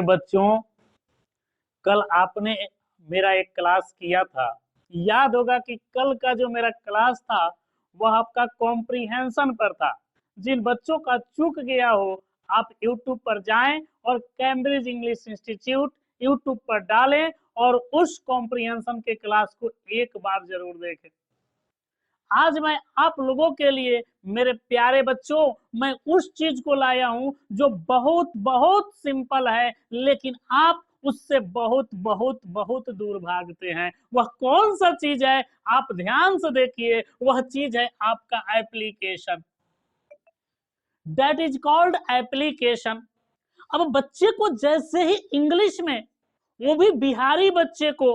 प्यारे बच्चों, कल आपने मेरा एक क्लास किया था। याद होगा कि कल का जो मेरा क्लास था वह आपका कॉम्प्रिहेंशन पर था। जिन बच्चों का चूक गया हो, आप YouTube पर जाएं और कैम्ब्रिज इंग्लिश इंस्टीट्यूट YouTube पर डालें और उस कॉम्प्रिहेंशन के क्लास को एक बार जरूर देखें। आज मैं आप लोगों के लिए, मेरे प्यारे बच्चों, मैं उस चीज को लाया हूं जो बहुत बहुत सिंपल है, लेकिन आप उससे बहुत बहुत बहुत दूर भागते हैं। वह कौन सा चीज है? आप ध्यान से देखिए, वह चीज है आपका application. That is called application. अब बच्चे को जैसे ही इंग्लिश में, वो भी बिहारी बच्चे को,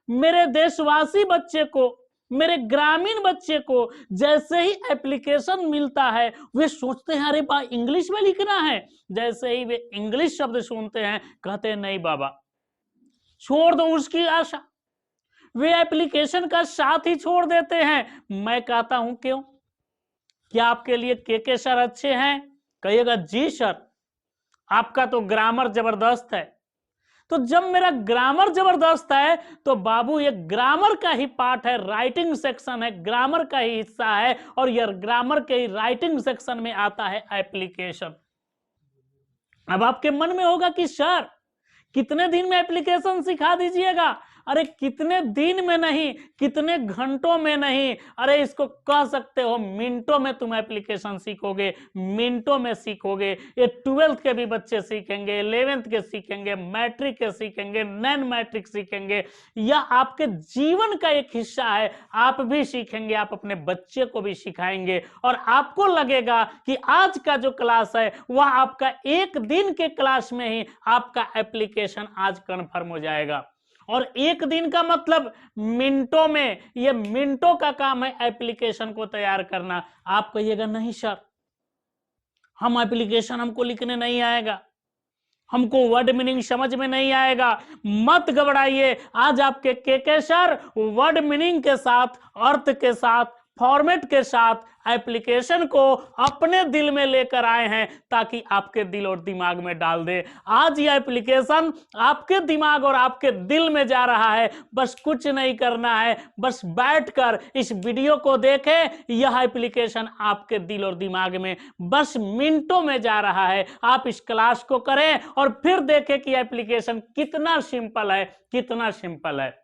मेरे देशवासी बच्चे को, मेरे ग्रामीण बच्चे को जैसे ही एप्लीकेशन मिलता है, वे सोचते हैं अरे बा इंग्लिश में लिखना है। जैसे ही वे इंग्लिश शब्द सुनते हैं, कहते हैं नहीं बाबा, छोड़ दो उसकी आशा, वे एप्लीकेशन का साथ ही छोड़ देते हैं। मैं कहता हूं क्यों? क्या आपके लिए के सर अच्छे हैं? कहिएगा जी सर, आपका तो ग्रामर जबरदस्त है। तो जब मेरा ग्रामर जबरदस्त है तो बाबू ये ग्रामर का ही पार्ट है, राइटिंग सेक्शन है, ग्रामर का ही हिस्सा है, और यह ग्रामर के ही राइटिंग सेक्शन में आता है एप्लीकेशन। अब आपके मन में होगा कि सर कितने दिन में एप्लीकेशन सिखा दीजिएगा? अरे कितने दिन में नहीं, कितने घंटों में नहीं, अरे इसको कह सकते हो मिनटों में तुम एप्लीकेशन सीखोगे, मिनटों में सीखोगे। ये 12th के भी बच्चे सीखेंगे, 11th के सीखेंगे, मैट्रिक के सीखेंगे, नॉन मैट्रिक सीखेंगे। यह आपके जीवन का एक हिस्सा है, आप भी सीखेंगे, आप अपने बच्चे को भी सिखाएंगे, और आपको लगेगा कि आज का जो क्लास है वह आपका एक दिन के क्लास में ही आपका एप्लीकेशन आज कन्फर्म हो जाएगा। और एक दिन का मतलब मिनटों में, ये मिनटों का काम है एप्लीकेशन को तैयार करना। आप कहिएगा नहीं सर, हम एप्लीकेशन हमको लिखने नहीं आएगा, हमको वर्ड मीनिंग समझ में नहीं आएगा। मत घबराइए, आज आपके के सर वर्ड मीनिंग के साथ, अर्थ के साथ, फॉर्मेट के साथ एप्लीकेशन को अपने दिल में लेकर आए हैं, ताकि आपके दिल और दिमाग में डाल दे। आज यह एप्लीकेशन आपके दिमाग और आपके दिल में जा रहा है। बस कुछ नहीं करना है, बस बैठकर इस वीडियो को देखें। यह एप्लीकेशन आपके दिल और दिमाग में बस मिनटों में जा रहा है। आप इस क्लास को करें और फिर देखें कि एप्लीकेशन कितना सिंपल है, कितना सिंपल है।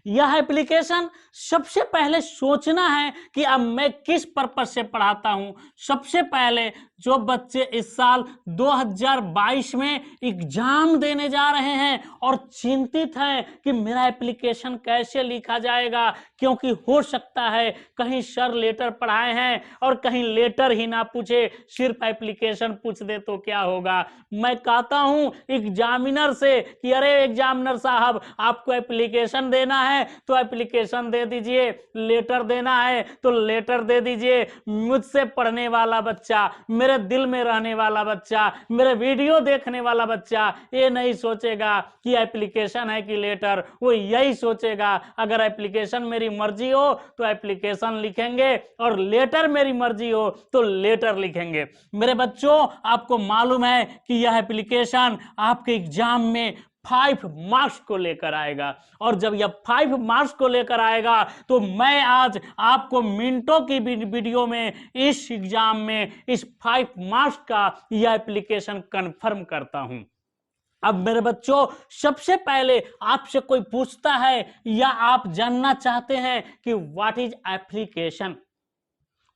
यह एप्लीकेशन सबसे पहले सोचना है कि अब मैं किस पर्पस से पढ़ाता हूं। सबसे पहले जो बच्चे इस साल 2022 में एग्जाम देने जा रहे हैं और चिंतित हैं कि मेरा एप्लीकेशन कैसे लिखा जाएगा, क्योंकि हो सकता है कहीं सर लेटर पढ़ाए हैं और कहीं लेटर ही ना पूछे, सिर्फ एप्लीकेशन पूछ दे तो क्या होगा। मैं कहता हूं एग्जामिनर से कि अरे एग्जामिनर साहब, आपको एप्लीकेशन देना है तो एप्लीकेशन दे दीजिए, लेटर देना है तो लेटर दे दीजिए। मुझसे पढ़ने वाला बच्चा, मेरे दिल में रहने वाला बच्चा, मेरे वीडियो देखने वाला बच्चा ये नहीं सोचेगा कि एप्लीकेशन है कि लेटर। वो यही सोचेगा अगर एप्लीकेशन मेरी मर्जी हो तो एप्लीकेशन लिखेंगे, और लेटर मेरी मर्जी हो तो लेटर लिखेंगे। मेरे बच्चों, आपको मालूम है कि यह एप्लीकेशन आपके एग्जाम में 5 मार्क्स को लेकर आएगा, और जब यह 5 मार्क्स को लेकर आएगा तो मैं आज आपको मिनटों की वीडियो में इस एग्जाम में इस 5 मार्क्स का यह एप्लीकेशन कंफर्म करता हूं। अब मेरे बच्चों, सबसे पहले आपसे कोई पूछता है या आप जानना चाहते हैं कि what is application,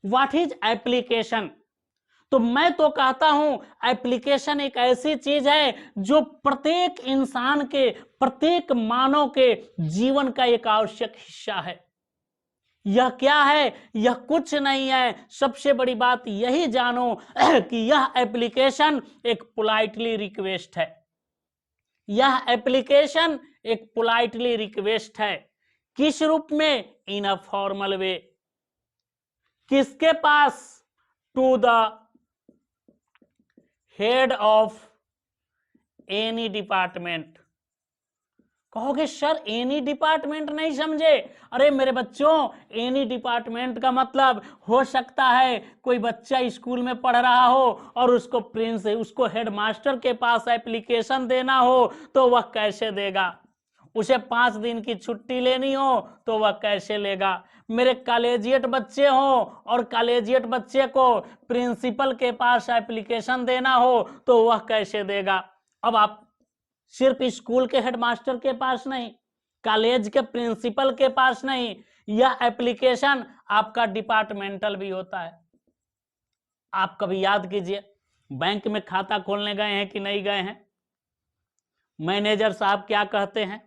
what is application, तो मैं तो कहता हूं एप्लीकेशन एक ऐसी चीज है जो प्रत्येक इंसान के, प्रत्येक मानव के जीवन का एक आवश्यक हिस्सा है। यह क्या है? यह कुछ नहीं है, सबसे बड़ी बात यही जानो कि यह एप्लीकेशन एक पोलाइटली रिक्वेस्ट है। यह एप्लीकेशन एक पोलाइटली रिक्वेस्ट है। किस रूप में? In a formal way. किसके पास? To the head of any department, कहोगे सर एनी डिपार्टमेंट नहीं समझे। अरे मेरे बच्चों, एनी डिपार्टमेंट का मतलब हो सकता है कोई बच्चा स्कूल में पढ़ रहा हो और उसको हेडमास्टर के पास एप्लीकेशन देना हो, तो वह कैसे देगा। उसे 5 दिन की छुट्टी लेनी हो तो वह कैसे लेगा। मेरे कॉलेजिएट बच्चे हो और कॉलेजिएट बच्चे को प्रिंसिपल के पास एप्लीकेशन देना हो तो वह कैसे देगा। अब आप सिर्फ स्कूल के हेडमास्टर के पास नहीं, कॉलेज के प्रिंसिपल के पास नहीं, यह एप्लीकेशन आपका डिपार्टमेंटल भी होता है। आप कभी याद कीजिए, बैंक में खाता खोलने गए हैं कि नहीं गए हैं। मैनेजर साहब क्या कहते हैं,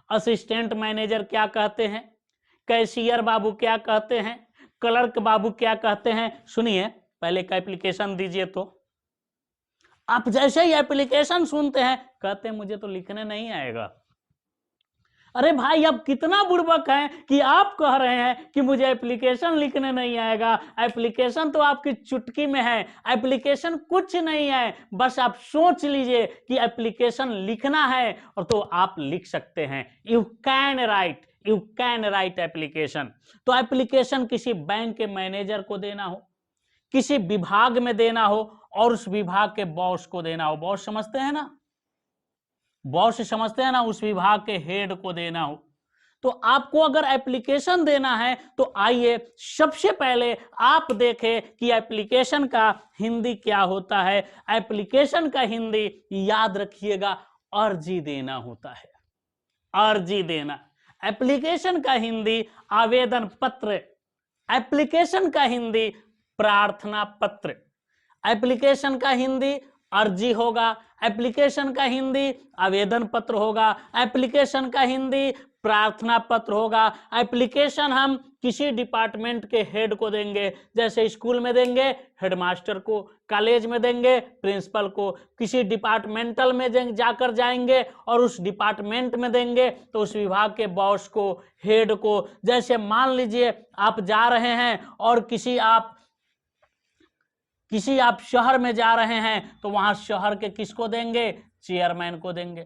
असिस्टेंट मैनेजर क्या कहते हैं, कैशियर बाबू क्या कहते हैं, क्लर्क बाबू क्या कहते हैं। सुनिए, पहले का एप्लीकेशन दीजिए। तो आप जैसे ही एप्लीकेशन सुनते हैं कहते हैं मुझे तो लिखने नहीं आएगा। अरे भाई, अब कितना बुड़बक है कि आप कह रहे हैं कि मुझे एप्लीकेशन लिखने नहीं आएगा। एप्लीकेशन तो आपकी चुटकी में है, एप्लीकेशन कुछ नहीं है। बस आप सोच लीजिए कि एप्लीकेशन लिखना है और तो आप लिख सकते हैं। You can write application. तो एप्लीकेशन किसी बैंक के मैनेजर को देना हो, किसी विभाग में देना हो और उस विभाग के बॉस को देना हो। बॉस समझते हैं ना, बॉस समझते हैं ना, उस विभाग के हेड को देना हो, तो आपको अगर एप्लीकेशन देना है तो आइए सबसे पहले आप देखें कि एप्लीकेशन का हिंदी क्या होता है। एप्लीकेशन का हिंदी याद रखिएगा, अर्जी देना होता है। अर्जी देना। एप्लीकेशन का हिंदी आवेदन पत्र, एप्लीकेशन का हिंदी प्रार्थना पत्र, एप्लीकेशन का हिंदी अर्जी होगा, एप्लीकेशन का हिंदी आवेदन पत्र होगा, एप्लीकेशन का हिंदी प्रार्थना पत्र होगा। एप्लीकेशन हम किसी डिपार्टमेंट के हेड को देंगे, जैसे स्कूल में देंगे हेडमास्टर को, कॉलेज में देंगे प्रिंसिपल को, किसी डिपार्टमेंटल में जाकर जाएंगे और उस डिपार्टमेंट में देंगे तो उस विभाग के बॉस को, हेड को। जैसे मान लीजिए आप जा रहे हैं और किसी आप शहर में जा रहे हैं तो वहां शहर के किसको देंगे, चेयरमैन को देंगे।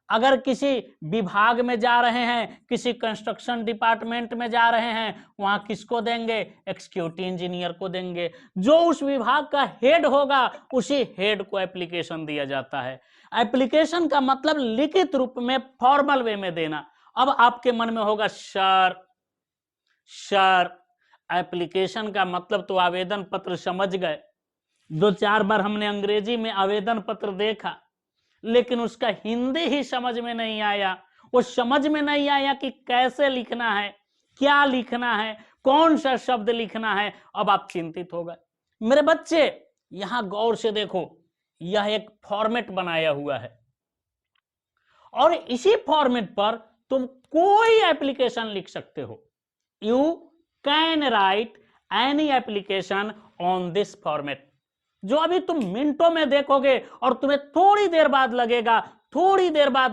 अगर किसी विभाग में जा रहे हैं, किसी कंस्ट्रक्शन डिपार्टमेंट में जा रहे हैं, वहां किसको देंगे, एग्जीक्यूटिव इंजीनियर को देंगे। जो उस विभाग का हेड होगा उसी हेड को एप्लीकेशन दिया जाता है। एप्लीकेशन का मतलब लिखित रूप में फॉर्मल वे में देना। अब आपके मन में होगा सर एप्लीकेशन का मतलब तो आवेदन पत्र समझ गए, 2-4 बार हमने अंग्रेजी में आवेदन पत्र देखा, लेकिन उसका हिंदी ही समझ में नहीं आया। वो समझ में नहीं आया कि कैसे लिखना है, क्या लिखना है, कौन सा शब्द लिखना है। अब आप चिंतित हो गए। मेरे बच्चे यहां गौर से देखो, यह एक फॉर्मेट बनाया हुआ है और इसी फॉर्मेट पर तुम कोई एप्लीकेशन लिख सकते हो। You can write any application on this format. जो अभी तुम मिनटों में देखोगे और तुम्हें थोड़ी देर बाद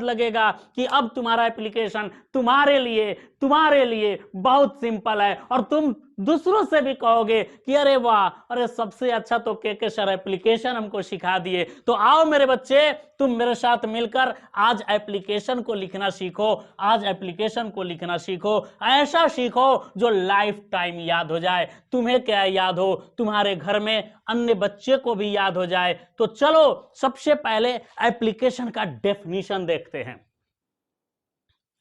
लगेगा कि अब तुम्हारा एप्लीकेशन तुम्हारे लिए बहुत सिंपल है और तुम दूसरों से भी कहोगे कि अरे वाह, अरे सबसे अच्छा तो के सर एप्लीकेशन हमको सिखा दिए। तो आओ मेरे बच्चे, तुम मेरे साथ मिलकर आज एप्लीकेशन को लिखना सीखो। ऐसा सीखो जो लाइफ टाइम याद हो जाए। तुम्हें क्या याद हो, तुम्हारे घर में अन्य बच्चे को भी याद हो जाए। तो चलो सबसे पहले एप्लीकेशन का डेफिनेशन देखते हैं।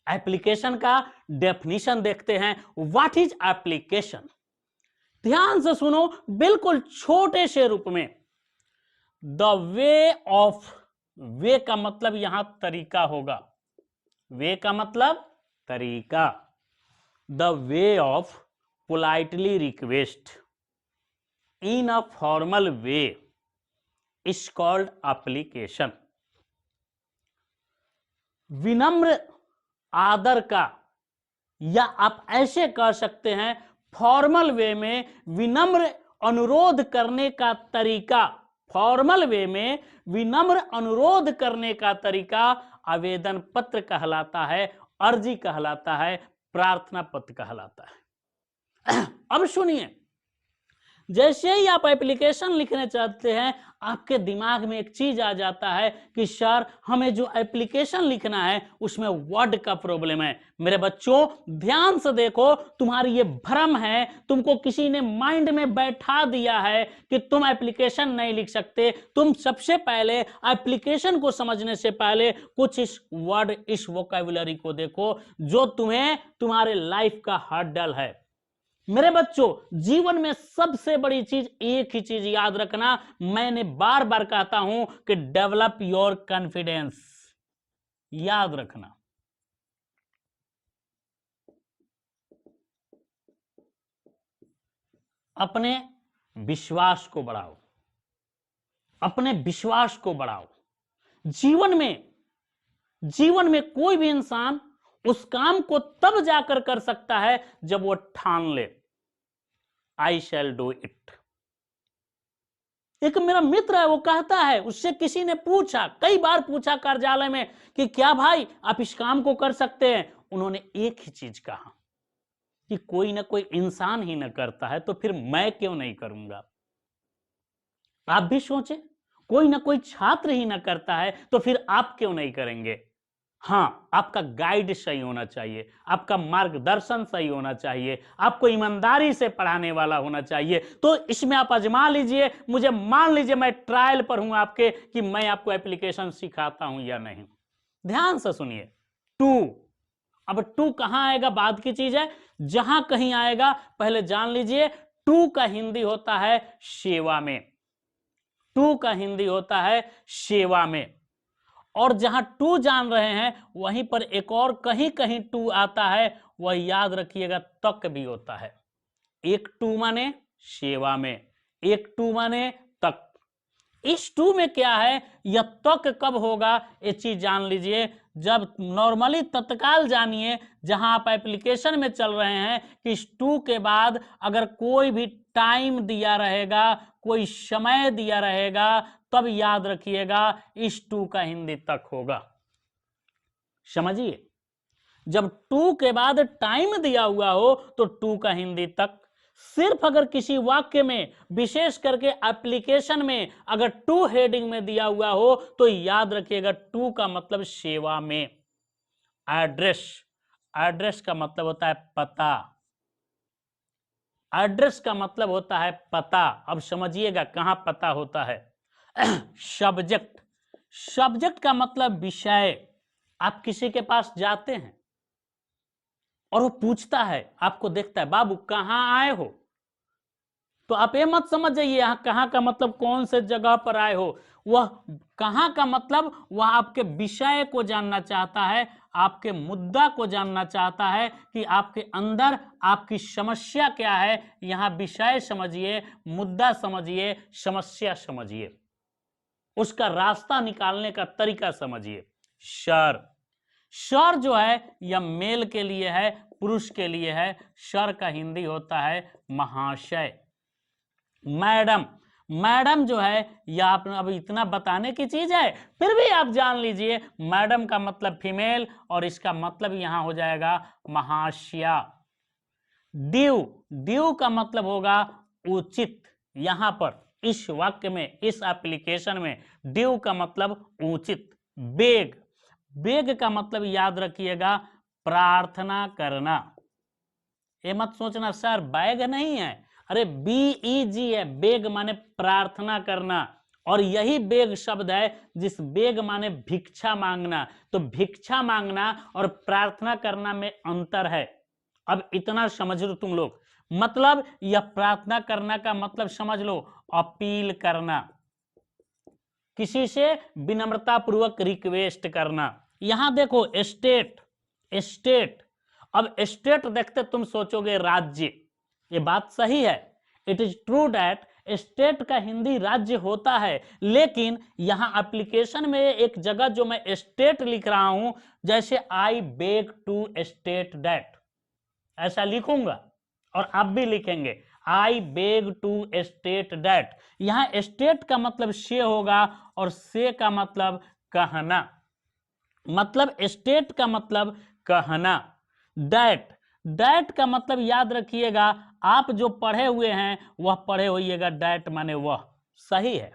एप्लीकेशन का डेफिनेशन देखते हैं। What is application? ध्यान से सुनो, बिल्कुल छोटे से रूप में। द वे का मतलब यहां तरीका होगा। वे का मतलब तरीका। The way of politely request in a formal way is called application. विनम्र आदर का, या आप ऐसे कह सकते हैं फॉर्मल वे में विनम्र अनुरोध करने का तरीका। फॉर्मल वे में विनम्र अनुरोध करने का तरीका आवेदन पत्र कहलाता है, अर्जी कहलाता है, प्रार्थना पत्र कहलाता है। अब सुनिए, जैसे ही आप एप्लीकेशन लिखने चाहते हैं, आपके दिमाग में एक चीज आ जाता है कि सर हमें जो एप्लीकेशन लिखना है उसमें वर्ड का प्रॉब्लम है। मेरे बच्चों ध्यान से देखो, तुम्हारी ये भ्रम है, तुमको किसी ने माइंड में बैठा दिया है कि तुम एप्लीकेशन नहीं लिख सकते। तुम सबसे पहले एप्लीकेशन को समझने से पहले कुछ इस वर्ड, इस वोकैबुलरी को देखो जो तुम्हें तुम्हारे लाइफ का हर्डल है। मेरे बच्चों, जीवन में सबसे बड़ी चीज एक ही चीज याद रखना, मैंने बार बार कहता हूं कि डेवलप योर कॉन्फिडेंस। याद रखना, अपने विश्वास को बढ़ाओ, अपने विश्वास को बढ़ाओ। जीवन में कोई भी इंसान उस काम को तब जाकर कर सकता है जब वो ठान ले, आई शैल डू इट। एक मेरा मित्र है, वो कहता है, उससे किसी ने पूछा, कई बार पूछा कार्यालय में कि क्या भाई आप इस काम को कर सकते हैं। उन्होंने एक ही चीज कहा कि कोई ना कोई इंसान ही ना करता है तो फिर मैं क्यों नहीं करूंगा। आप भी सोचे, कोई ना कोई छात्र ही ना करता है तो फिर आप क्यों नहीं करेंगे। हाँ, आपका गाइड सही होना चाहिए, आपका मार्गदर्शन सही होना चाहिए, आपको ईमानदारी से पढ़ाने वाला होना चाहिए। तो इसमें आप आजमा लीजिए, मुझे मान लीजिए मैं ट्रायल पर हूं आपके कि मैं आपको एप्लीकेशन सिखाता हूं या नहीं। ध्यान से सुनिए, टू। अब टू कहां आएगा बाद की चीज है, जहां कहीं आएगा पहले जान लीजिए। टू का हिंदी होता है सेवा में, टू का हिंदी होता है सेवा में। और जहां टू जान रहे हैं वहीं पर एक और कहीं कहीं टू आता है, वह याद रखिएगा तक भी होता है। एक टू माने सेवा में, एक टू माने तक। इस टू में क्या है, यह तक कब होगा ये चीज जान लीजिए। जब नॉर्मली तत्काल जानिए, जहां आप एप्लीकेशन में चल रहे हैं कि इस टू के बाद अगर कोई भी टाइम दिया रहेगा, कोई समय दिया रहेगा, तब याद रखिएगा इस टू का हिंदी तक होगा। समझिए, जब टू के बाद टाइम दिया हुआ हो तो टू का हिंदी तक। सिर्फ अगर किसी वाक्य में, विशेष करके एप्लीकेशन में अगर टू हेडिंग में दिया हुआ हो तो याद रखिएगा टू का मतलब सेवा में। एड्रेस, एड्रेस का मतलब होता है पता, एड्रेस का मतलब होता है पता। अब समझिएगा कहां पता होता है। सब्जेक्ट, सब्जेक्ट का मतलब विषय। आप किसी के पास जाते हैं और वो पूछता है, आपको देखता है, बाबू कहां आए हो, तो आप ये मत समझ जाइए यहां कहां का मतलब कौन से जगह पर आए हो। वह कहां का मतलब वह आपके विषय को जानना चाहता है, आपके मुद्दा को जानना चाहता है कि आपके अंदर आपकी समस्या क्या है। यहां विषय समझिए, मुद्दा समझिए, समस्या समझिए, उसका रास्ता निकालने का तरीका समझिए। सर, सर जो है यह मेल के लिए है, पुरुष के लिए है। सर का हिंदी होता है महाशय। मैडम, मैडम जो है यह आप अब इतना बताने की चीज है, फिर भी आप जान लीजिए मैडम का मतलब फीमेल और इसका मतलब यहां हो जाएगा महाशया। ड्यू, ड्यू का मतलब होगा उचित। यहां पर इस वाक्य में, इस एप्लीकेशन में ड्यू का मतलब उचित। बेग, बेग का मतलब याद रखिएगा प्रार्थना करना। ये मत सोचना सर बैग नहीं है, अरे BEG है, बेग माने प्रार्थना करना। और यही बेग शब्द है जिस बेग माने भिक्षा मांगना। तो भिक्षा मांगना और प्रार्थना करना में अंतर है। अब इतना समझ लो तुम लोग, मतलब यह प्रार्थना करना का मतलब समझ लो अपील करना, किसी से विनम्रता पूर्वक रिक्वेस्ट करना। यहां देखो स्टेट, स्टेट। अब स्टेट देखते तुम सोचोगे राज्य, ये बात सही है। It is true that state का हिंदी राज्य होता है, लेकिन यहां एप्लीकेशन में एक जगह जो मैं स्टेट लिख रहा हूं, जैसे I beg to state that, ऐसा लिखूंगा और आप भी लिखेंगे I beg to state that. यहां स्टेट का मतलब से होगा और से का मतलब कहना, मतलब स्टेट का मतलब कहना। दैट, दैट का मतलब याद रखिएगा आप जो पढ़े हुए हैं वह पढ़े होइएगा, डैट माने वह, सही है,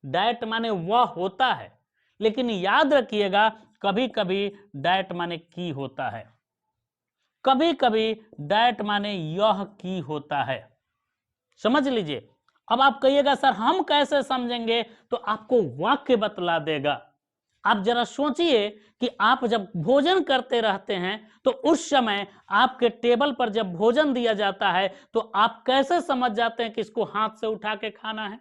डैट माने वह होता है, लेकिन याद रखिएगा कभी कभी डैट माने की होता है, कभी कभी डैट माने यह की होता है, समझ लीजिए। अब आप कहिएगा सर हम कैसे समझेंगे, तो आपको वाक्य बतला देगा। आप जरा सोचिए कि आप जब भोजन करते रहते हैं तो उस समय आपके टेबल पर जब भोजन दिया जाता है तो आप कैसे समझ जाते हैं कि इसको हाथ से उठा के खाना है,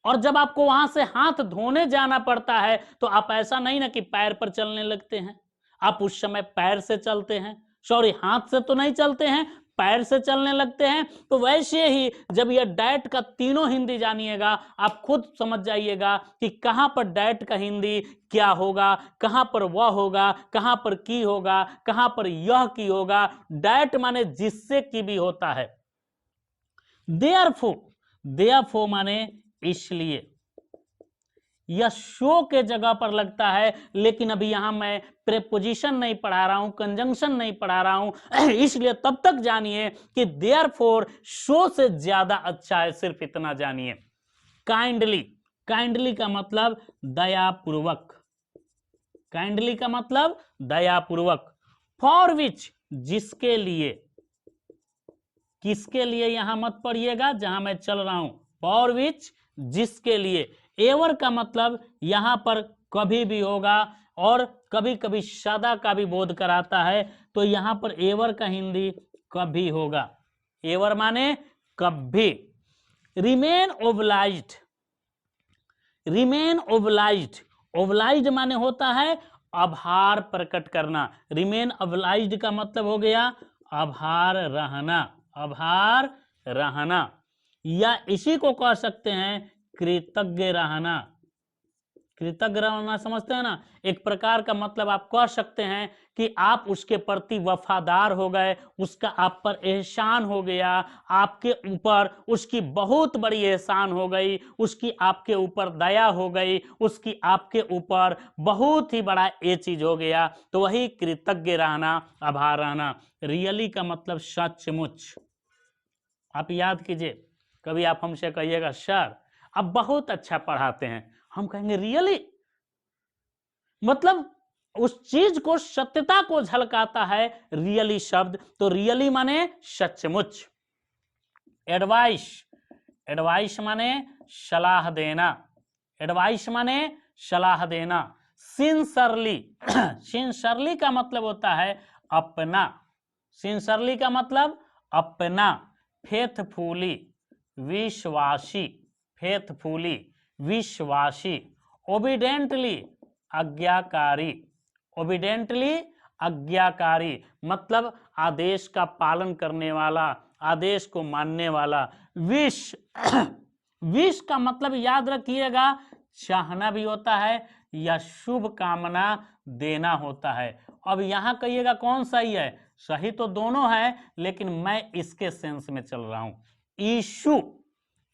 और जब आपको वहां से हाथ धोने जाना पड़ता है तो आप ऐसा नहीं ना कि पैर पर चलने लगते हैं, आप उस समय पैर से चलते हैं, सॉरी हाथ से तो नहीं चलते हैं, पैर से चलने लगते हैं। तो वैसे ही जब यह डैट का तीनों हिंदी जानिएगा आप खुद समझ जाइएगा कि कहां पर डैट का हिंदी क्या होगा, कहां पर वह होगा, कहां पर की होगा, कहां पर यह की होगा। डैट माने जिससे की भी होता है, देयरफॉर माने इसलिए, यह शो के जगह पर लगता है, लेकिन अभी यहां मैं प्रेपोजिशन नहीं पढ़ा रहा हूं, कंजंक्शन नहीं पढ़ा रहा हूं, इसलिए तब तक जानिए कि देयरफॉर शो से ज्यादा अच्छा है, सिर्फ इतना जानिए। काइंडली, काइंडली का मतलब दयापूर्वक, काइंडली का मतलब दयापूर्वक। फॉर विच जिसके लिए, किसके लिए यहां मत पढ़िएगा जहां मैं चल रहा हूं, फॉर विच जिसके लिए। एवर का मतलब यहां पर कभी भी होगा, और कभी कभी सदा का भी बोध कराता है, तो यहां पर एवर का हिंदी कभी होगा, एवर माने कभी। Remain obliged, remain obliged, obliged माने होता है आभार प्रकट करना, रिमेन ओब्लाइज्ड का मतलब हो गया आभार रहना, आभार रहना, या इसी को कह सकते हैं कृतज्ञ रहना, कृतज्ञ रहना समझते हैं ना, एक प्रकार का मतलब आप कह सकते हैं कि आप उसके प्रति वफादार हो गए, उसका आप पर एहसान हो गया, आपके ऊपर उसकी बहुत बड़ी एहसान हो गई, उसकी आपके ऊपर दया हो गई, उसकी आपके ऊपर बहुत ही बड़ा ये चीज हो गया, तो वही कृतज्ञ रहना, आभार रहना। रियली का मतलब सचमुच। आप याद कीजिए, कभी आप हमसे कहिएगा सर आप बहुत अच्छा पढ़ाते हैं, हम कहेंगे रियली, मतलब उस चीज को, सत्यता को झलकाता है रियली शब्द, तो रियली माने सचमुच। एडवाइस, एडवाइस माने सलाह देना, एडवाइस माने सलाह देना। सिंसरली, सिंसरली का मतलब होता है अपना, सिंसरली का मतलब अपना। फेथफुली विश्वासी, फेथफुली विश्वासी। ओबिडेंटली आज्ञाकारी, ओबिडेंटली आज्ञाकारी मतलब आदेश का पालन करने वाला, आदेश को मानने वाला। विश, विश का मतलब याद रखिएगा चाहना भी होता है या शुभ कामना देना होता है। अब यहां कहिएगा कौन सही है, सही तो दोनों है, लेकिन मैं इसके सेंस में चल रहा हूं। इशू,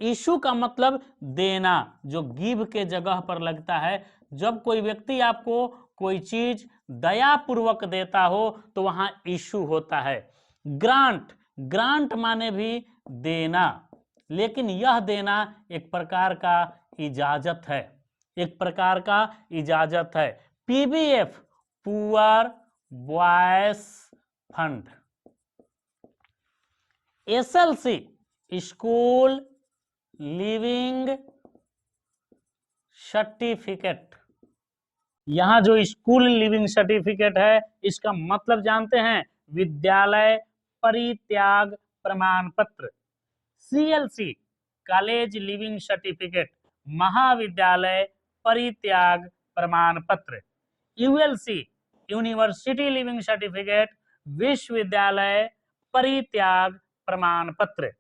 इशू का मतलब देना, जो गिव के जगह पर लगता है। जब कोई व्यक्ति आपको कोई चीज दयापूर्वक देता हो तो वहां इशू होता है। ग्रांट, ग्रांट माने भी देना, लेकिन यह देना एक प्रकार का इजाजत है, एक प्रकार का इजाजत है। PBF poor boys fund. SLC school leaving certificate. यहां जो स्कूल लिविंग सर्टिफिकेट है इसका मतलब जानते हैं, विद्यालय परित्याग प्रमाण पत्र। सीएलसी कॉलेज लिविंग सर्टिफिकेट, महाविद्यालय परित्याग प्रमाण पत्र। यूएलसी यूनिवर्सिटी लिविंग सर्टिफिकेट, विश्वविद्यालय परित्याग प्रमाण पत्र।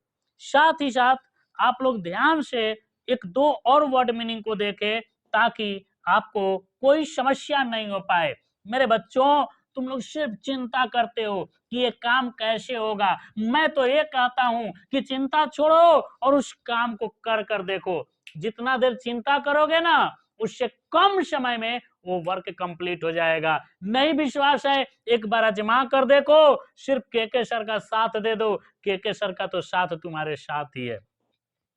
साथ ही साथ आप लोग ध्यान से एक दो और वर्ड मीनिंग को देखें ताकि आपको कोई समस्या नहीं हो पाए। मेरे बच्चों तुम लोग सिर्फ चिंता करते हो कि ये काम कैसे होगा, मैं तो ये कहता हूं कि चिंता छोड़ो और उस काम को कर कर देखो। जितना देर चिंता करोगे ना उससे कम समय में वो वर्क कंप्लीट हो जाएगा। नहीं विश्वास है, एक बार आजमा कर देखो, सिर्फ केके सर का साथ दे दो, केके सर का तो साथ तुम्हारे साथ ही है।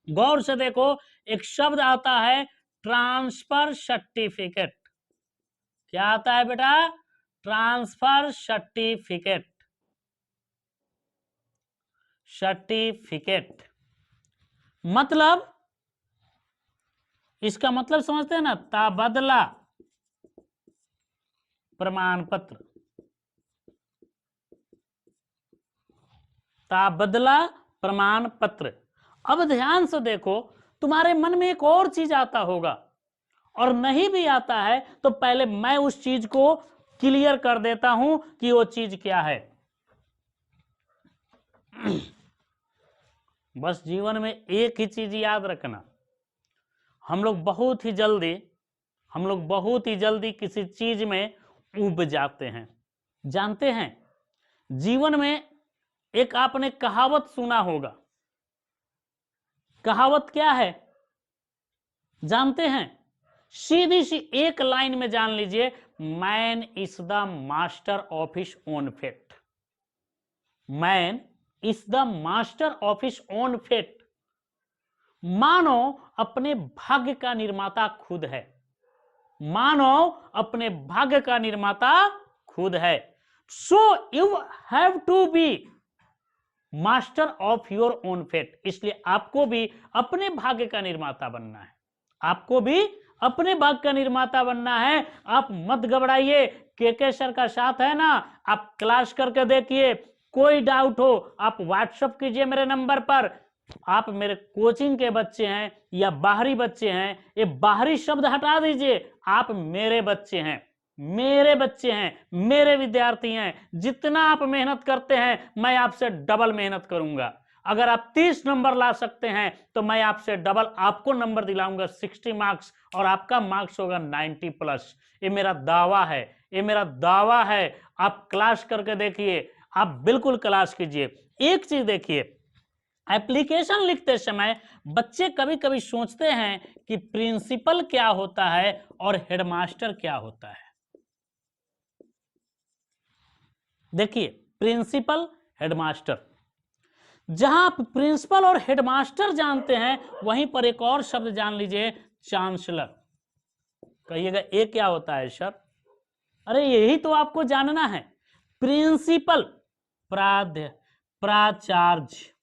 गौर से देखो, एक शब्द आता है ट्रांसफर सर्टिफिकेट। क्या आता है बेटा? Transfer certificate. सर्टिफिकेट मतलब, इसका मतलब समझते हैं ना, तबादला प्रमाण पत्र। तबादला प्रमाण पत्र। अब ध्यान से देखो, तुम्हारे मन में एक और चीज आता होगा, और नहीं भी आता है तो पहले मैं उस चीज को क्लियर कर देता हूं कि वो चीज क्या है। बस जीवन में एक ही चीज याद रखना, हम लोग बहुत ही जल्दी किसी चीज में उब जाते हैं। जानते हैं, जीवन में एक आपने कहावत सुना होगा। कहावत क्या है जानते हैं? सीधी सी एक लाइन में जान लीजिए, man is the master of his own fate. Man is the master of his own fate. मानव अपने भाग्य का निर्माता खुद है। मानव अपने भाग्य का निर्माता खुद है। So you have to be master of your own fate. इसलिए आपको भी अपने भाग्य का निर्माता बनना है। आपको भी अपने भाग्य का निर्माता बनना है। आप मत घबराइए, केके सर का साथ है ना, आप क्लास करके देखिए। कोई डाउट हो आप व्हाट्सएप कीजिए मेरे नंबर पर। आप मेरे कोचिंग के बच्चे हैं या बाहरी बच्चे हैं, ये बाहरी शब्द हटा दीजिए। आप मेरे बच्चे हैं, मेरे विद्यार्थी हैं। जितना आप मेहनत करते हैं मैं आपसे डबल मेहनत करूंगा। अगर आप 30 नंबर ला सकते हैं तो मैं आपसे डबल आपको नंबर दिलाऊंगा, 60 मार्क्स, और आपका मार्क्स होगा 90 प्लस। ये मेरा दावा है। आप क्लास करके देखिए, आप बिल्कुल क्लास कीजिए। एक चीज देखिए, एप्लीकेशन लिखते समय बच्चे कभी कभी सोचते हैं कि प्रिंसिपल क्या होता है और हेडमास्टर क्या होता है। देखिए, प्रिंसिपल, हेडमास्टर, जहां आप प्रिंसिपल और हेडमास्टर जानते हैं, वहीं पर एक और शब्द जान लीजिए, चांसलर। कहिएगा ये क्या होता है सर? अरे यही तो आपको जानना है। प्रिंसिपल प्राचार्य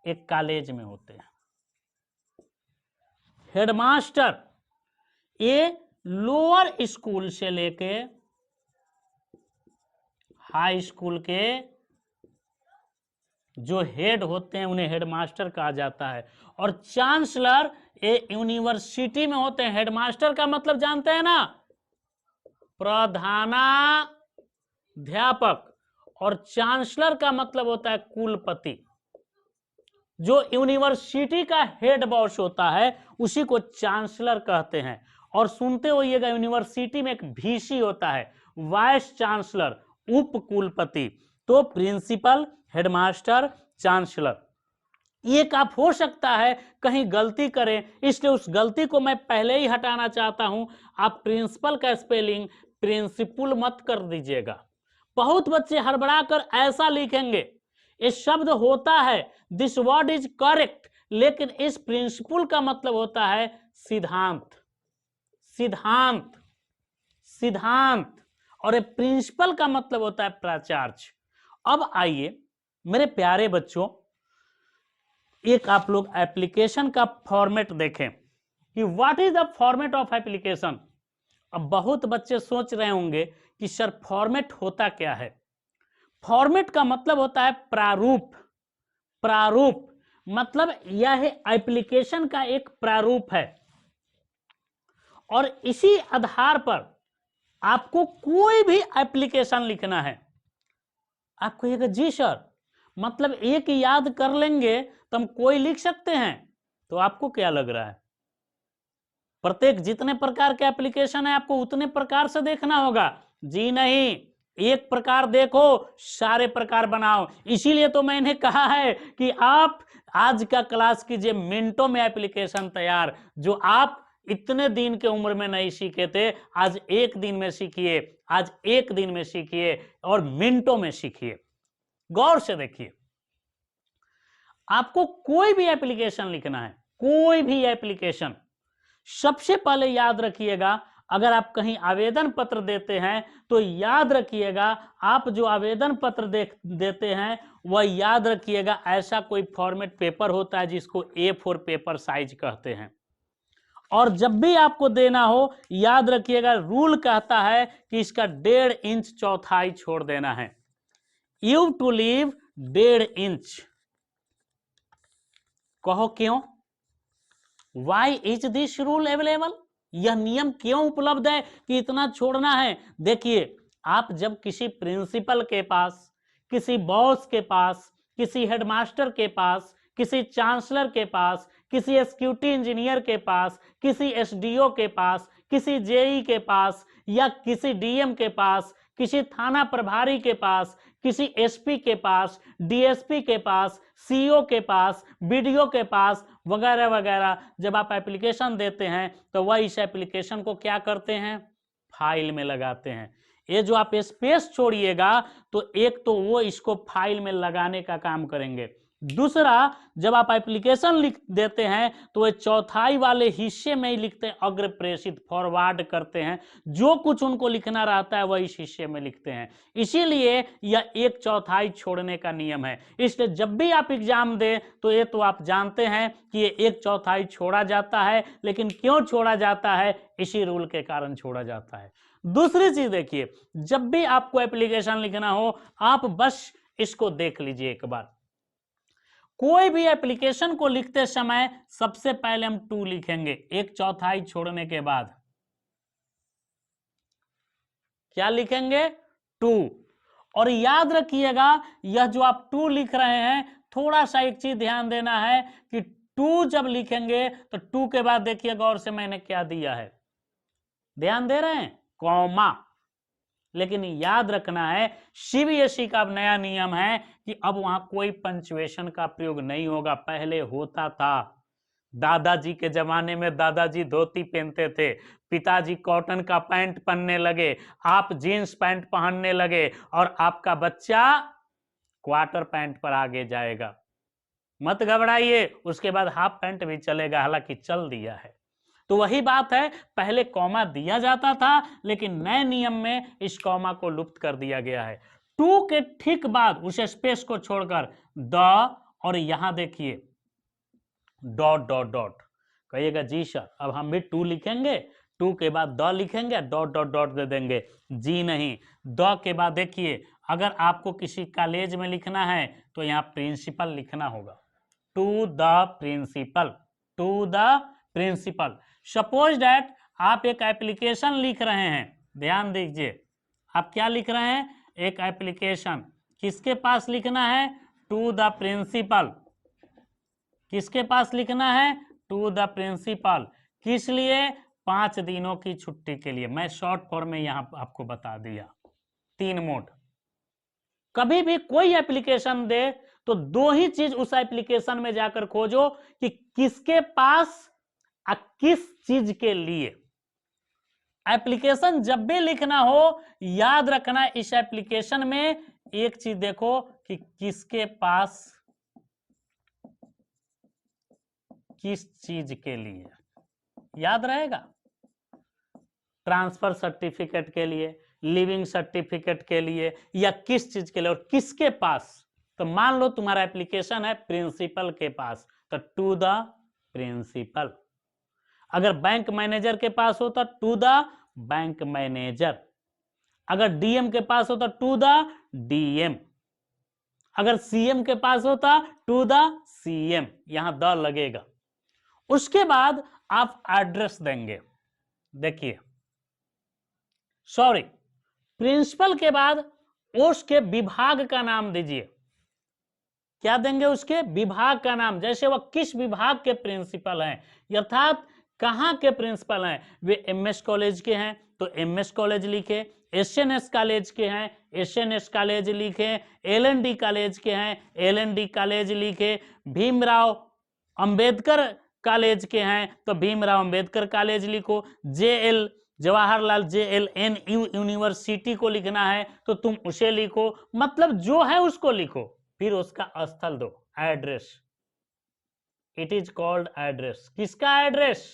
एक कॉलेज में होते हैं। हेडमास्टर ये लोअर स्कूल से लेके हाई स्कूल के जो हेड होते हैं उन्हें हेडमास्टर कहा जाता है। और चांसलर ये यूनिवर्सिटी में होते हैं। हेडमास्टर का मतलब जानते हैं ना, प्रधानाध्यापक, और चांसलर का मतलब होता है कुलपति। जो यूनिवर्सिटी का हेड बॉस होता है उसी को चांसलर कहते हैं। और सुनते होइएगा, यूनिवर्सिटी में एक वीसी होता है, वाइस चांसलर, उप कुलपति। तो प्रिंसिपल, हेडमास्टर, चांसलर। एक आप हो सकता है कहीं गलती करें, इसलिए उस गलती को मैं पहले ही हटाना चाहता हूं। आप प्रिंसिपल का स्पेलिंग प्रिंसिपल मत कर दीजिएगा। बहुत बच्चे हड़बड़ा कर ऐसा लिखेंगे, ये शब्द होता है, दिस वर्ड इज करेक्ट, लेकिन इस प्रिंसिपल का मतलब होता है सिद्धांत, सिद्धांत, सिद्धांत। और ये प्रिंसिपल का मतलब होता है प्राचार्य। अब आइए मेरे प्यारे बच्चों, एक आप लोग एप्लीकेशन का फॉर्मेट देखें कि what is the format of application. अब बहुत बच्चे सोच रहे होंगे कि सर फॉर्मेट होता क्या है। फॉर्मेट का मतलब होता है प्रारूप। प्रारूप मतलब यह एप्लीकेशन का एक प्रारूप है, और इसी आधार पर आपको कोई भी एप्लीकेशन लिखना है। आप कहिएगा जी सर, मतलब एक याद कर लेंगे तो हम कोई लिख सकते हैं? तो आपको क्या लग रहा है, प्रत्येक जितने प्रकार के एप्लीकेशन है आपको उतने प्रकार से देखना होगा? जी नहीं, एक प्रकार देखो, सारे प्रकार बनाओ। इसीलिए तो मैंने कहा है कि आप आज का क्लास कीजिए, मिनटों में एप्लीकेशन तैयार, जो आप इतने दिन के उम्र में नहीं सीखे थे, आज एक दिन में सीखिए, आज एक दिन में सीखिए और मिनटों में सीखिए। गौर से देखिए, आपको कोई भी एप्लीकेशन लिखना है, कोई भी एप्लीकेशन, सबसे पहले याद रखिएगा, अगर आप कहीं आवेदन पत्र देते हैं तो याद रखिएगा, आप जो आवेदन पत्र देते हैं वह याद रखिएगा ऐसा कोई फॉर्मेट पेपर होता है जिसको A4 पेपर साइज कहते हैं। और जब भी आपको देना हो याद रखिएगा, रूल कहता है कि इसका 1.5 इंच चौथाई छोड़ देना है। You to leave 1.5 inch. कहो क्यों? Why is this rule available? यह नियम क्यों उपलब्ध है कि इतना छोड़ना है? देखिए, आप जब किसी प्रिंसिपल के पास, किसी बॉस के पास, किसी हेडमास्टर के पास, किसी चांसलर के पास, किसी एग्जीक्यूटिव इंजीनियर के पास, किसी एसडीओ के पास, किसी जेई के पास या किसी डीएम के पास, किसी थाना प्रभारी के पास, किसी एसपी के पास, डीएसपी के पास, सीईओ के पास, बीडीओ के पास वगैरह वगैरह, जब आप एप्लीकेशन देते हैं तो वह इस एप्लीकेशन को क्या करते हैं? फाइल में लगाते हैं। ये जो आप स्पेस छोड़िएगा तो एक तो वो इसको फाइल में लगाने का काम करेंगे, दूसरा जब आप एप्लीकेशन लिख देते हैं तो वे चौथाई वाले हिस्से में ही लिखते हैं, अग्र प्रेषित, फॉरवर्ड करते हैं। जो कुछ उनको लिखना रहता है वह इस हिस्से में लिखते हैं। इसीलिए यह 1/4 छोड़ने का नियम है। इसलिए जब भी आप एग्जाम दें तो ये तो आप जानते हैं कि ये 1/4 छोड़ा जाता है, लेकिन क्यों छोड़ा जाता है? इसी रूल के कारण छोड़ा जाता है। दूसरी चीज देखिए, जब भी आपको एप्लीकेशन लिखना हो आप बस इसको देख लीजिए एक बार। कोई भी एप्लीकेशन को लिखते समय सबसे पहले हम 2 लिखेंगे, 1/4 छोड़ने के बाद क्या लिखेंगे? 2। और याद रखिएगा, यह जो आप 2 लिख रहे हैं, थोड़ा सा एक चीज ध्यान देना है कि 2 जब लिखेंगे तो 2 के बाद देखिए गौर से मैंने क्या दिया है, ध्यान दे रहे हैं? कॉमा। लेकिन याद रखना है, सीबीएसई का अब नया नियम है कि अब वहां कोई पंचुएशन का प्रयोग नहीं होगा। पहले होता था, दादाजी के जमाने में दादाजी धोती पहनते थे, पिताजी कॉटन का पैंट पहनने लगे, आप जीन्स पैंट पहनने लगे और आपका बच्चा क्वार्टर पैंट पर आगे जाएगा। मत घबराइए, उसके बाद हाफ पैंट भी चलेगा, हालांकि चल दिया है। तो वही बात है, पहले कॉमा दिया जाता था लेकिन नए नियम में इस कॉमा को लुप्त कर दिया गया है। 2 के ठीक बाद उस स्पेस को छोड़कर द, और यहां देखिए डॉट डॉट डॉट। कहिएगा जी सर, अब हम भी 2 लिखेंगे, 2 के बाद द लिखेंगे, डॉट डॉट डॉट दे देंगे। जी नहीं, द के बाद देखिए, अगर आपको किसी कॉलेज में लिखना है तो यहां प्रिंसिपल लिखना होगा। To the principal, to the principal. Suppose that आप एक एप्लीकेशन लिख रहे हैं, ध्यान दीजिए, आप क्या लिख रहे हैं? एक एप्लीकेशन। किसके पास लिखना है? To the principal. किसके पास लिखना है? To the principal. किस लिए? 5 दिनों की छुट्टी के लिए। मैं शॉर्ट फॉर्म में यहां आपको बता दिया। 3 मोड। कभी भी कोई एप्लीकेशन दे तो 2 ही चीज उस एप्लीकेशन में जाकर खोजो कि किसके पास और किस चीज के लिए। एप्लीकेशन जब भी लिखना हो याद रखना, इस एप्लीकेशन में एक चीज देखो कि किसके पास किस चीज के लिए, याद रहेगा? ट्रांसफर सर्टिफिकेट के लिए, लिविंग सर्टिफिकेट के लिए, या किस चीज के लिए और किसके पास। तो मान लो तुम्हारा एप्लीकेशन है प्रिंसिपल के पास, तो टू द प्रिंसिपल। अगर बैंक मैनेजर के पास होता टू द बैंक मैनेजर। अगर डीएम के पास होता टू द डीएम। अगर सीएम के पास होता टू द सीएम, यहां द लगेगा। उसके बाद आप एड्रेस देंगे। देखिए, सॉरी, प्रिंसिपल के बाद उसके विभाग का नाम दीजिए। क्या देंगे? उसके विभाग का नाम, जैसे वह किस विभाग के प्रिंसिपल हैं, अर्थात कहां के प्रिंसिपल हैं। वे एमएस कॉलेज के हैं तो एमएस कॉलेज लिखे, एसएनएस कॉलेज के हैं एसएनएस कॉलेज लिखे, एलएनडी कॉलेज के हैं एलएनडी कॉलेज लिखे, भीमराव अंबेडकर कॉलेज के हैं तो भीमराव अंबेडकर कॉलेज लिखो। JL जवाहरलाल JLN यूनिवर्सिटी को लिखना है तो तुम उसे लिखो, मतलब जो है उसको लिखो, फिर उसका स्थल दो, address. It is called address. किसका एड्रेस?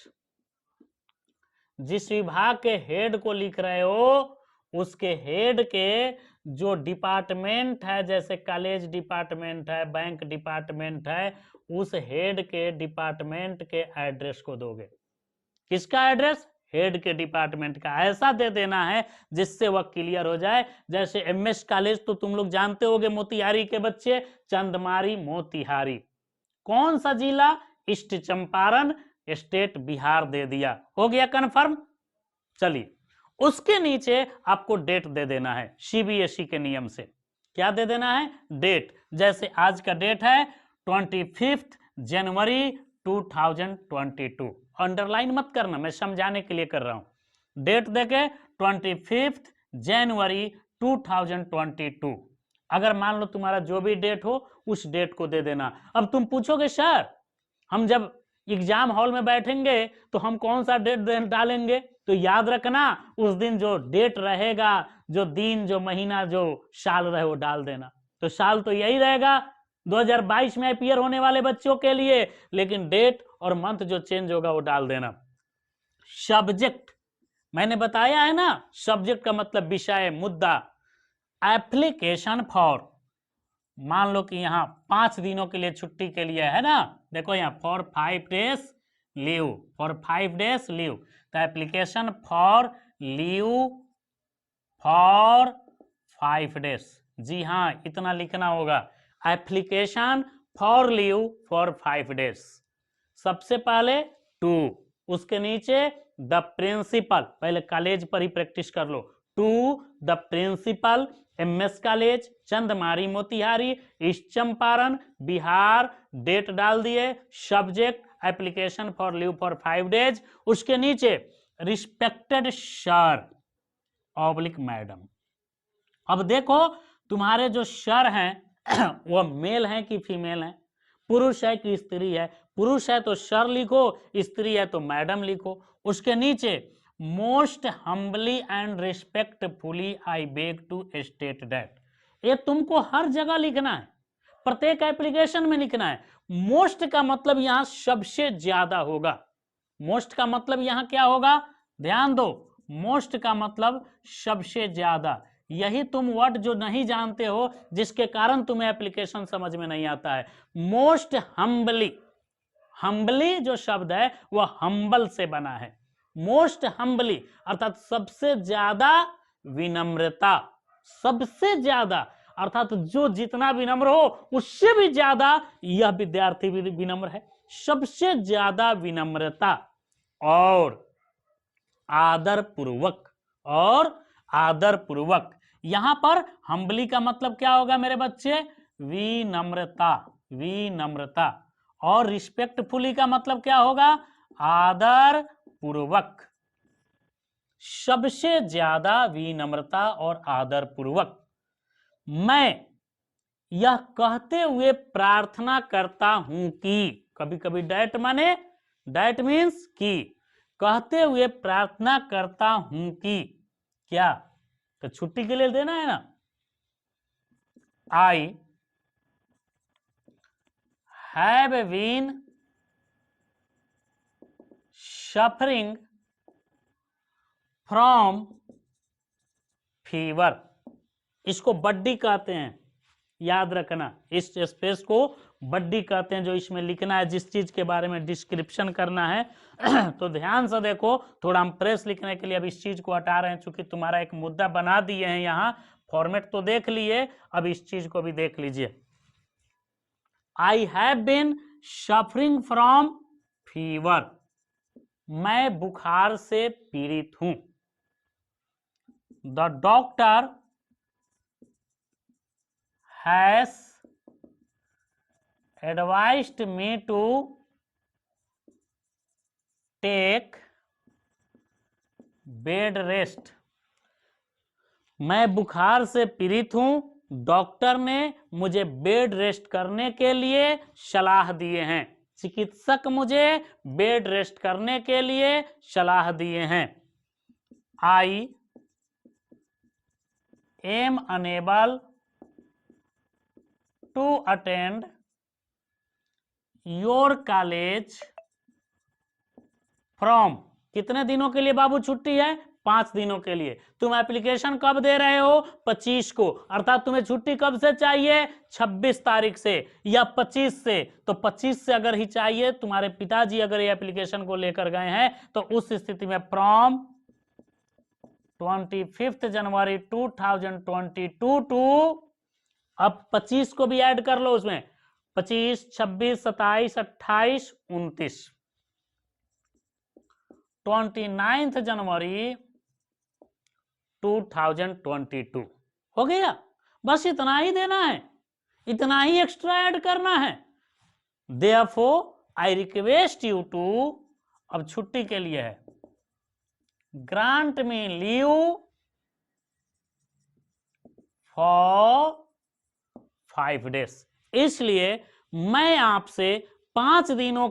जिस विभाग के हेड को लिख रहे हो उसके हेड के जो डिपार्टमेंट है, जैसे कॉलेज डिपार्टमेंट है, बैंक डिपार्टमेंट है, उस हेड के डिपार्टमेंट के एड्रेस को दोगे। किसका एड्रेस? हेड के डिपार्टमेंट का। ऐसा दे देना है जिससे वह क्लियर हो जाए। जैसे MS कॉलेज तो तुम लोग जानते होगे, मोतिहारी के बच्चे, चंदमारी मोतिहारी। कौन सा जिला? ईस्ट चंपारण, स्टेट बिहार दे दिया। हो गया कंफर्म। चलिए, उसके नीचे आपको डेट दे देना है CBSE के नियम से। क्या दे देना है? डेट। जैसे आज का डेट है 25 जनवरी 2022। अंडरलाइन मत करना, मैं समझाने के लिए कर रहा हूं। डेट देके 25 जनवरी 2022। अगर मान लो तुम्हारा जो भी डेट हो उस डेट को दे देना। अब तुम पूछोगे सर हम जब एग्जाम हॉल में बैठेंगे तो हम कौन सा डेट डालेंगे? तो याद रखना उस दिन जो डेट रहेगा, जो दिन, जो महीना, जो साल रहे वो डाल देना। तो साल तो यही रहेगा 2022 में अपीयर होने वाले बच्चों के लिए, लेकिन डेट और मंथ जो चेंज होगा वो डाल देना। सब्जेक्ट मैंने बताया है ना, सब्जेक्ट का मतलब विषय, मुद्दा। एप्लीकेशन फॉर, मान लो कि यहाँ 5 दिनों के लिए छुट्टी के लिए है ना, देखो यहाँ for 5 days leave, for 5 days leave, तो application for leave for 5 days. जी हाँ, इतना लिखना होगा, application for leave for 5 days. सबसे पहले टू, उसके नीचे द प्रिंसिपल, पहले कॉलेज पर ही प्रैक्टिस कर लो। To the principal MS college, Chandmari Motihari, east Champaran, Bihar, date डाल दिए। Subject application for leave for 5 days. उसके नीचे रिस्पेक्टेड सर ऑब्लिक मैडम। अब देखो तुम्हारे जो सर हैं वो मेल हैं कि फीमेल हैं, पुरुष है कि स्त्री है? पुरुष है तो सर लिखो, स्त्री है तो मैडम लिखो। उसके नीचे most humbly and respectfully I beg to state that, ये तुमको हर जगह लिखना है, प्रत्येक एप्लीकेशन में लिखना है। मोस्ट का मतलब यहां सबसे ज्यादा होगा। मोस्ट का मतलब यहां क्या होगा? ध्यान दो, मोस्ट का मतलब सबसे ज्यादा। यही तुम वर्ड जो नहीं जानते हो, जिसके कारण तुम्हें एप्लीकेशन समझ में नहीं आता है। मोस्ट हम्बली, हम्बली जो शब्द है वह हम्बल से बना है। मोस्ट हम्बली अर्थात सबसे ज्यादा विनम्रता, सबसे ज्यादा अर्थात जो जितना विनम्र हो उससे भी ज्यादा यह विद्यार्थी भी विनम्र है। सबसे ज्यादा विनम्रता और आदर पूर्वक, और आदर पूर्वक। यहां पर हम्बली का मतलब क्या होगा मेरे बच्चे? विनम्रता, विनम्रता। और रिस्पेक्टफुली का मतलब क्या होगा? आदर पूर्वक। सबसे ज्यादा विनम्रता और आदर पूर्वक। मैं यह कहते हुए प्रार्थना करता हूं कि, कभी कभी डैट माने, डैट मीन्स कि, कहते हुए प्रार्थना करता हूं कि, क्या? तो छुट्टी के लिए देना है ना। I have been suffering from fever, इसको बड्डी कहते हैं, याद रखना। इस स्पेस को बड्डी कहते हैं, जो इसमें लिखना है जिस चीज के बारे में डिस्क्रिप्शन करना है। तो ध्यान से देखो, थोड़ा हम प्रेस लिखने के लिए अब इस चीज को हटा रहे हैं, चूंकि तुम्हारा एक मुद्दा बना दिए हैं यहाँ। फॉर्मेट तो देख लिए, अब इस चीज को भी देख लीजिए। I have been suffering from fever, मैं बुखार से पीड़ित हूं। The doctor has advised me to take bed rest, मैं बुखार से पीड़ित हूं, डॉक्टर ने मुझे बेड रेस्ट करने के लिए सलाह दिए हैं। चिकित्सक मुझे बेड रेस्ट करने के लिए सलाह दिए हैं। I am unable to attend your college from, कितने दिनों के लिए बाबू छुट्टी है? 5 दिनों के लिए। तुम एप्लीकेशन कब दे रहे हो? 25 को, अर्थात तुम्हें छुट्टी कब से चाहिए? 26 तारीख से या 25 से। तो 25 से अगर ही चाहिए, तुम्हारे पिताजी अगर ये एप्लीकेशन को लेकर गए हैं, तो उस स्थिति में फ्रॉम 25 जनवरी 2022 टू, अब 25 को भी ऐड कर लो उसमें, 25, 26, 27, 28, 29, 29 जनवरी 2022 हो गया। बस इतना ही देना है, इतना ही एक्स्ट्रा ऐड करना है। Therefore, I request you to, अब छुट्टी के लिए है, grant me leave for 5 days। इसलिए मैं आपसे 5 दिनों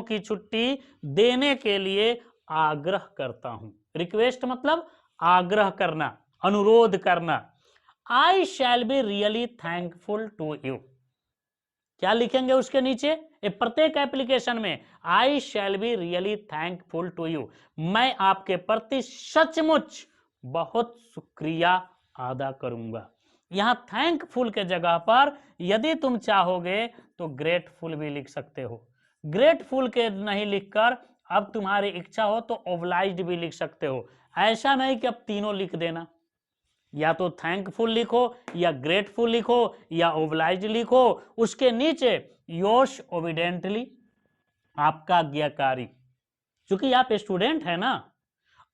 की छुट्टी देने के लिए आग्रह करता हूं। रिक्वेस्ट मतलब आग्रह करना, अनुरोध करना। I shall be really thankful to you. क्या लिखेंगे उसके नीचे? प्रत्येक एप्लीकेशन में I shall be really thankful to you, मैं आपके प्रति सचमुच बहुत शुक्रिया अदा करूंगा। यहां थैंकफुल के जगह पर यदि तुम चाहोगे तो ग्रेटफुल भी लिख सकते हो। ग्रेटफुल के नहीं लिखकर अब तुम्हारी इच्छा हो तो ओब्लाइज्ड भी लिख सकते हो। ऐसा नहीं कि अब तीनों लिख देना, या तो थैंकफुल लिखो या ग्रेटफुल लिखो या ओब्लाइज्ड लिखो। उसके नीचे योर्स ओबिडेंटली, आपका आज्ञाकारी। क्योंकि आप स्टूडेंट है ना,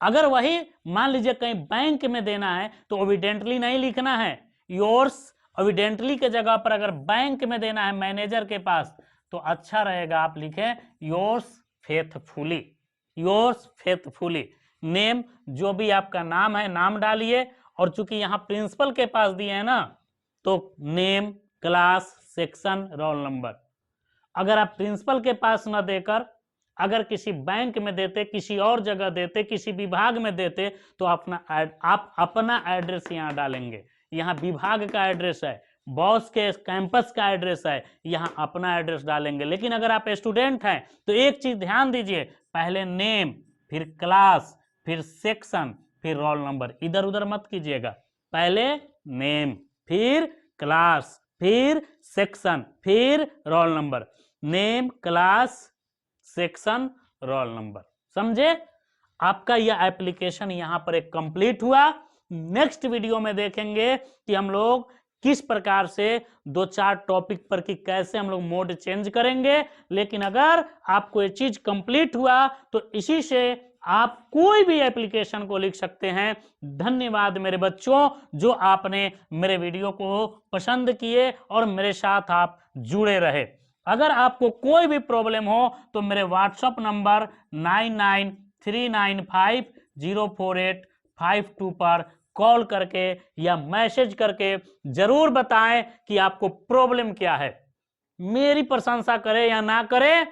अगर वही मान लीजिए कहीं बैंक में देना है तो ओबिडेंटली नहीं लिखना है, योर्स ओबिडेंटली के जगह पर अगर बैंक में देना है मैनेजर के पास तो अच्छा रहेगा आप लिखें yours faithfully, yours faithfully. Name, जो भी आपका नाम है नाम डालिए, और चूंकि यहां प्रिंसिपल के पास दिए हैं ना तो name, class, section, roll number. अगर आप प्रिंसिपल के पास न देकर अगर किसी बैंक में देते, किसी और जगह देते, किसी विभाग में देते तो आप अपना एड्रेस यहां डालेंगे। यहाँ विभाग का एड्रेस है, बॉस के कैंपस का एड्रेस है, यहाँ अपना एड्रेस डालेंगे। लेकिन अगर आप स्टूडेंट हैं तो एक चीज ध्यान दीजिए, पहले नेम, फिर क्लास, फिर सेक्शन, फिर रोल नंबर। इधर उधर मत कीजिएगा, पहले नेम, फिर क्लास, फिर सेक्शन, फिर roll number. Name, class, section, roll number. समझे? आपका यह एप्लीकेशन यहां पर एक कंप्लीट हुआ। नेक्स्ट वीडियो में देखेंगे कि हम लोग किस प्रकार से 2-4 टॉपिक पर कि कैसे हम लोग मोड चेंज करेंगे। लेकिन अगर आपको ये चीज कंप्लीट हुआ तो इसी से आप कोई भी एप्लीकेशन को लिख सकते हैं। धन्यवाद मेरे बच्चों, जो आपने मेरे वीडियो को पसंद किए और मेरे साथ आप जुड़े रहे। अगर आपको कोई भी प्रॉब्लम हो तो मेरे व्हाट्सएप नंबर 9939504852 पर कॉल करके या मैसेज करके जरूर बताएं कि आपको प्रॉब्लम क्या है। मेरी प्रशंसा करें या ना करें,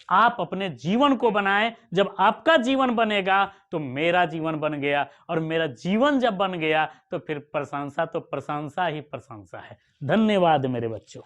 आप अपने जीवन को बनाएं। जब आपका जीवन बनेगा तो मेरा जीवन बन गया, और मेरा जीवन जब बन गया तो फिर प्रशंसा तो प्रशंसा ही प्रशंसा है। धन्यवाद मेरे बच्चों।